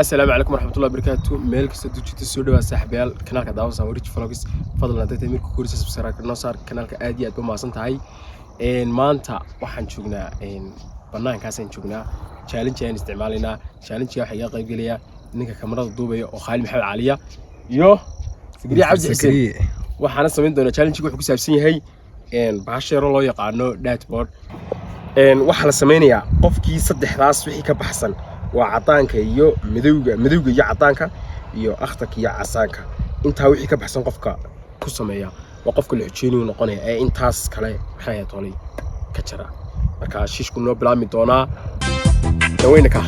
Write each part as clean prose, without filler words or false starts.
السلام عليكم ورحمة الله وبركاته. مالك استدوجت السوداء وسحبيال كنالك داوسان وريج فلوجز فضلا هديت ميرك كورس سبسكرايب نصار كنالك aad ba maasantahay maanta waxaan joognaa banaankaasaan joognaa challenge aan isticmaalayna challenge waxa iga qayb galaya ninka kamarada duubaya oo Khaalid Maxamed Caliya iyo Sigri Cabdi Xuseen waxaan sameyn doonaa challenge wuxuu ku saabsan yahay baashiro loo yaqaano dashboard waxa la sameynayaa qofkii saddexdaas wixii ka baxsan وعطانك يو مدوغا يا عطانك يو أختك يا عسانك أنت وحي كبحسن قفك كسمية وقفك الحجيني ونقوني أنتاس كلاي حياة طولي كتشرا مركا شيش كنو بلا ميدونا نوينكا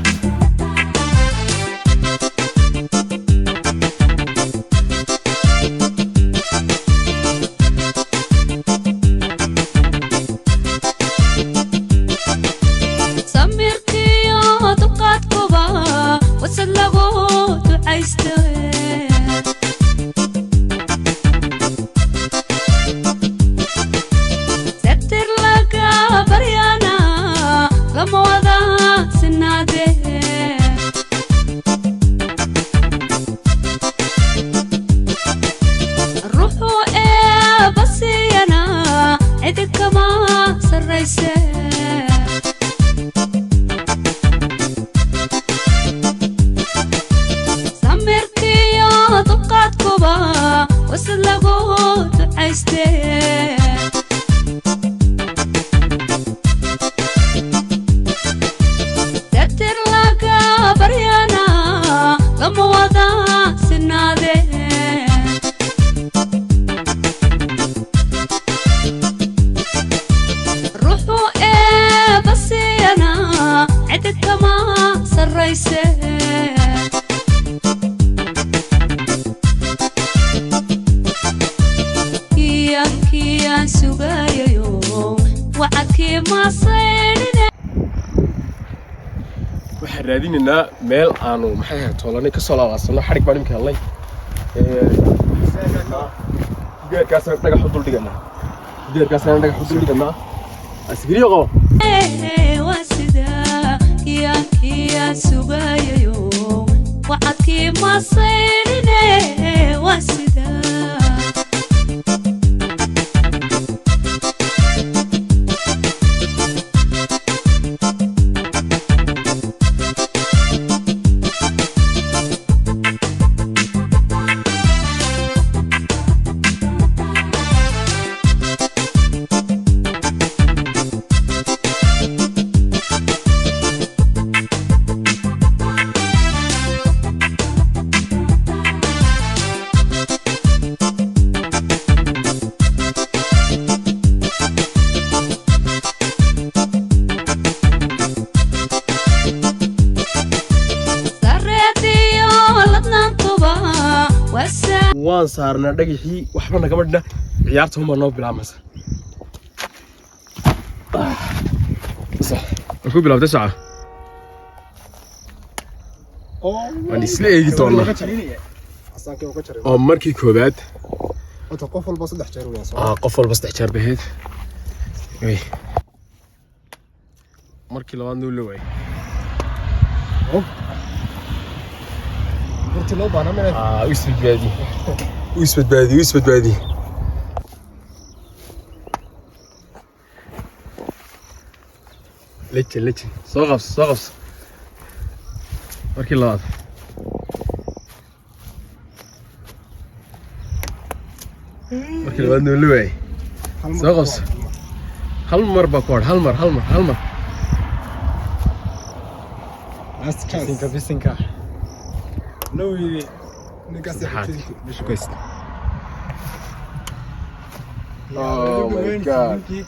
راديننا ميل أنو محيها طولاني كسولة وصلنا حرق بانم كهالله دير كاسان تاجا حضور ديجنا دير كاسان تاجا حضور ديجنا أسكري يقو واسدا يا سبايا يوم وعدكي ما صيرنا واسدا وان صارنا دقيقي وحنا قبلنا عيارتهم ما نوب بالعمس صح أكو بلعب تسعة أنا سليجي طولنا مركي كوبات قفل بس دحجر ويا قفل بس دحجر بهيد وي مركي لوان دول لوي قلت له بانا من ويسبت بادي ويسبت بادي ويسبت بادي لتشن صغص مركي لوان مركي لوان دول لوي صغص هالمر باكورد هالمر بسنكا نوي نقص مش كويس اوه ماي جاد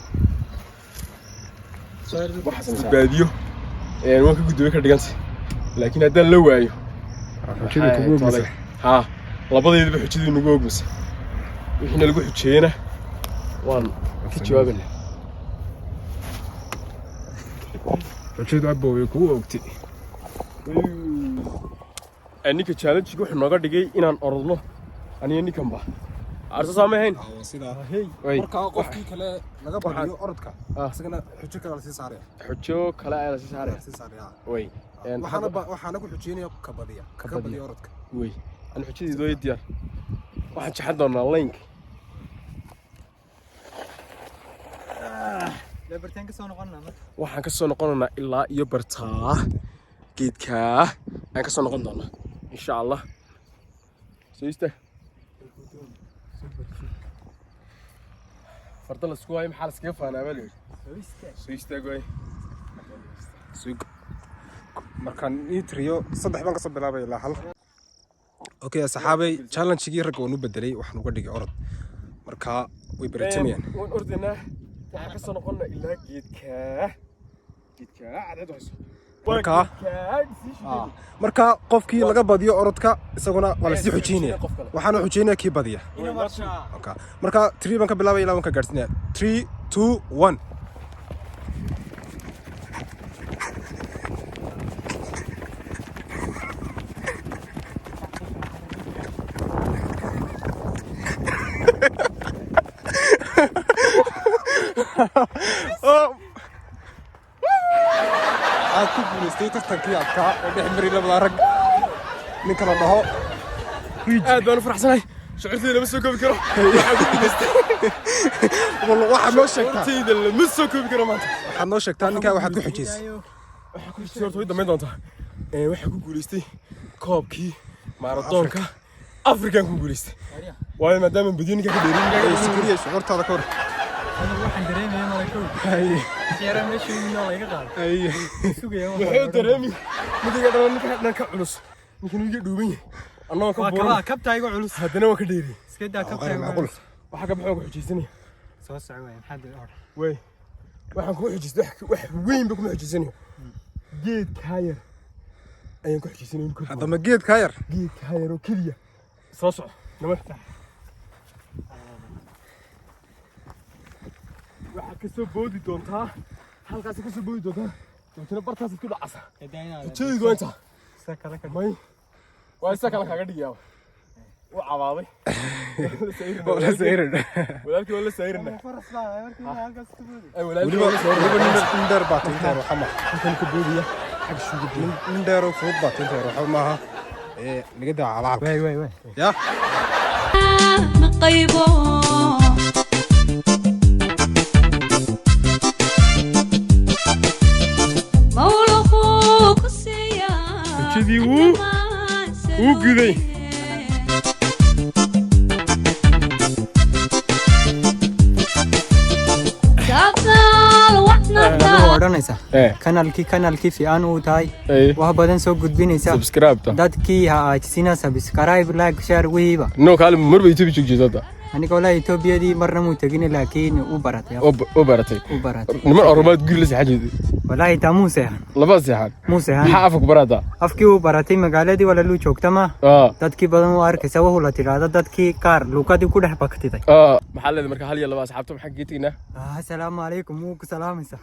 باديو وان كغدوي كدغانتي لكن هذا لا وايو xujada kugu ogmasa ها labadeedaba xujadii nagu ogmasa wixina lagu xujeeyna waan ka jawaabina xujada abbo way kugu ogtay ninka challenge wuxuu nooga dhigay inaan orodno aniga ninkanba arso saamayn sida way marka qofkii kale laga badiyo orodka isagana xujo kale si saaray xujo kale ay la saaray way waxaana ku xujeynaya ka badiya orodka way aan xujadii dooy diyaar waxaan jaxan doonaa link lebertaan ka soo noqonnaa waxaan ka soo noqonaynaa ilaa iyo bartaa geedka aan ka soo noqon doonaa insha Allah siista farda la isku waayo maxaa la iskaga faanaa baa leeyahay siista goy markaan nitriyo 3 baan ka soo bilaabay ilaa hal okay saxaabay challenge-gii rag oo nu bedelay waxaan uga dhigay orod marka way baratamayaan ordina waxaan ka soo noqonnaa ilaa geedka cadad hayso marka qofkii laga badiyo orodka isaguna waa la sii xujeynaya waxaana xujeynaya kii badiya marka 3 baan ka bilaabay ilaa waan ka gaarsinaya 3 2 1 aku guulaystay tartankii adkaa oo dhex maray labada rag ninka la dhaho aad baan u faraxsanahay shucuurtayda lama soo koobi karo waxaan ku guulaystay waxaad noo sheegtaa shucuurtayda lama soo koobi karo maanta waxaad noo sheegtaa ninkaa waxaad ku xujaysay waxaan ku xujaysay horta way dambayn doontaa waxaan ku guulaystay koobkii maaradoonka afrikaan ku guulaystay waayo maadaama badiyo ninkaa ka dheerin sikiriya shucuurtaada ka hor waxaan dareemayaa malakow yara meesha inoo laga qaado sugaya wuxuu dareemi midiga dhan ka culus ninkan iga dhuuban yahay annagoo ka buuran kabtayga culus haddana waa ka dheeri iska daa kabtayga culus waxaa ka baxoo ku xujaysanaya soo soco way maxaa dad hor way waxaan ku xujaystay wax weyn ba kuma xujaysanayo geedka yar ayaan ku xujaysanayo haddama geedka yar oo keliya soo soco nama waxaa ka soo boodi doontaa halkaas ka soo boodi doontaa doontina bartaas ku dhacasa xujadii goynta may waa isa kale kaga dhigayaa u cabaaday wala sayrin walaalkii wala sayrina faras baa markii halkaas ku boodi waliba indar baa tinteer waxama halkan ka boodiya xag shugu indar oo fudud baa tinteer waxa maaha laga daa alaab way ya maqaybo xujadii wuu guday odhanaysa kanaalkii fiican uu tahay wax badan soo gudbinaysa subscribe dadkii ha aajisina subscribe like share wiiba no kale marba youtube joogjeedada aniga walaa Etoobiyadii marna muu tagin laakiin u baratay niman oromaad guri la saxajeeday walaa taa Muuse laba saxan maxaa afku barata afkii uu baratay magaaladii wala luu joogtama dadkii badan u arkaysa wuxuu la tiraada dadkii qaar luqadii ku dhex baktay maxaa leedahay marka hal iyo laba asxaabta maxaa geetigna assalaamu calaykum wuu ku salaamaysa